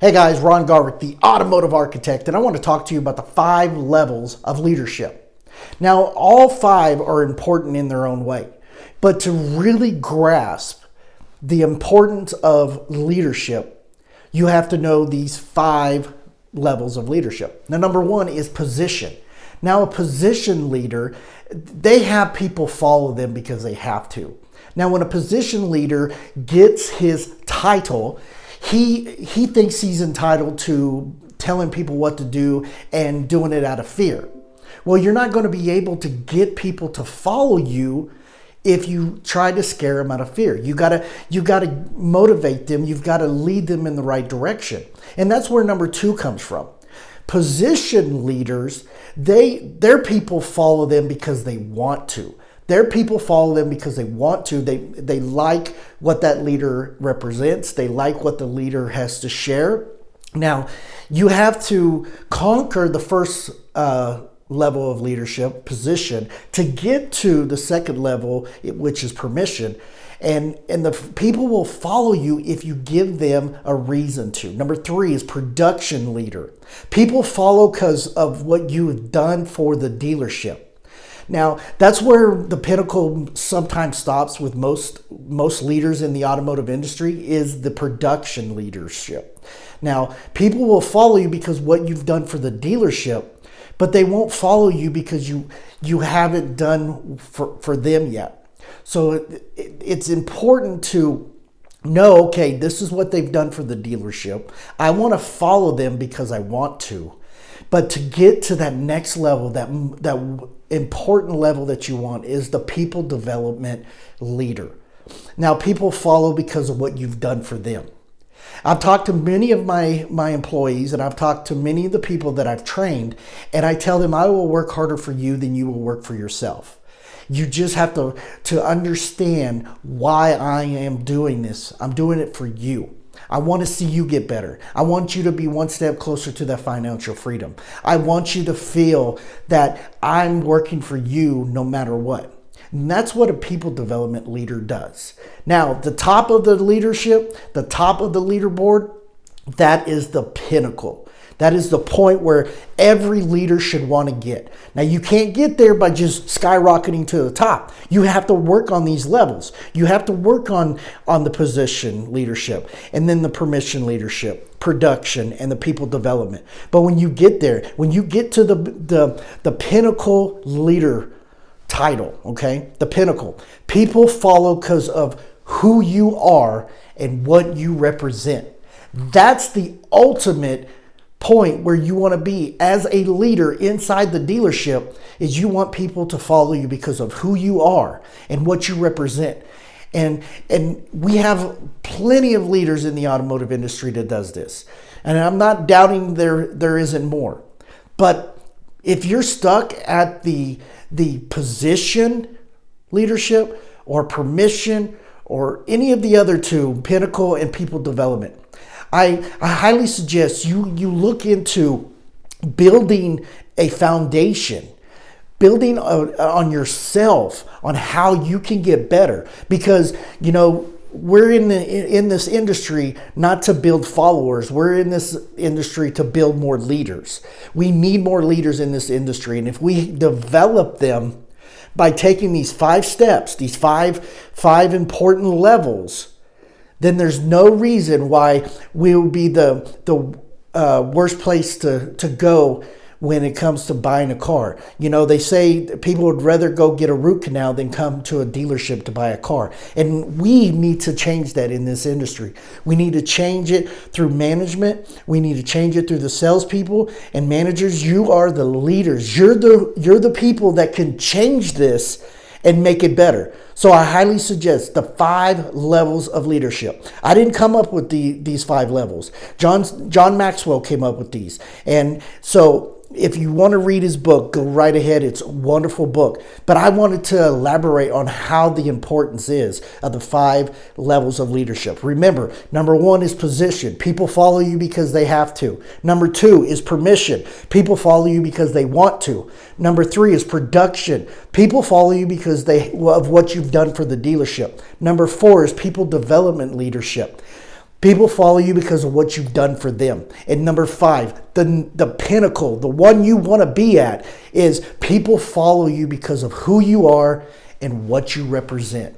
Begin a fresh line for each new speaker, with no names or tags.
Hey guys, Ron Garwick, the automotive architect, and I want to talk to you about the 5 levels of leadership. Now, all 5 are important in their own way, but to really grasp the importance of leadership, you have to know these 5 levels of leadership. Now, number 1 is position. Now, a position leader, they have people follow them because they have to. Now, when a position leader gets his title, he thinks he's entitled to telling people what to do and doing it out of fear. Well, you're not going to be able to get people to follow you if you try to scare them out of fear. You gotta motivate them. You've got to lead them in the right direction. And that's where number 2 comes from. Position leaders, their people follow them because they want to. Their people follow them because they want to. They like what that leader represents. They like what the leader has to share. Now, you have to conquer the first level of leadership, position, to get to the second level, which is permission. And the people will follow you if you give them a reason to. Number 3 is production leader. People follow because of what you have done for the dealership. Now, that's where the pinnacle sometimes stops with most leaders in the automotive industry, is the production leadership. Now, people will follow you because what you've done for the dealership, but they won't follow you because you haven't done for them yet. So it's important to know, okay, this is what they've done for the dealership. I want to follow them because I want to. But to get to that next level, that important level that you want, is the people development leader. Now, people follow because of what you've done for them. I've talked to many of my employees, and I've talked to many of the people that I've trained, and I tell them I will work harder for you than you will work for yourself. You just have to understand why I am doing this. I'm doing it for you. I want to see you get better. I want you to be one step closer to that financial freedom. I want you to feel that I'm working for you no matter what. And that's what a people development leader does. Now, the top of the leadership, the top of the leaderboard, that is the pinnacle. That is the point where every leader should want to get. Now, you can't get there by just skyrocketing to the top. You have to work on these levels. You have to work on the position leadership, and then the permission leadership, production, and the people development. But when you get there, when you get to the pinnacle leader title, okay, the pinnacle, people follow because of who you are and what you represent. That's the ultimate point where you want to be as a leader inside the dealership, is you want people to follow you because of who you are and what you represent. And we have plenty of leaders in the automotive industry that does this. And I'm not doubting there isn't more. But if you're stuck at the position leadership or permission or any of the other 2, pinnacle and people development, I highly suggest you look into building a foundation, building on yourself, on how you can get better. Because, we're in this industry not to build followers. We're in this industry to build more leaders. We need more leaders in this industry. And if we develop them by taking these 5 steps, these five important levels, then there's no reason why we will be the worst place to go when it comes to buying a car. They say people would rather go get a root canal than come to a dealership to buy a car. And we need to change that in this industry. We need to change it through management. We need to change it through the salespeople and managers. You are the leaders. You're the people that can change this and make it better. So I highly suggest the 5 levels of leadership. I didn't come up with these 5 levels. John Maxwell came up with these. And so if you want to read his book, go right ahead. It's a wonderful book. But I wanted to elaborate on how the importance is of the 5 levels of leadership. Remember, number 1 is position. People follow you because they have to. Number 2 is permission. People follow you because they want to. Number 3 is production. People follow you because of what you've done for the dealership. Number 4 is people development leadership. People follow you because of what you've done for them. And number 5, the pinnacle, the one you want to be at, is people follow you because of who you are and what you represent.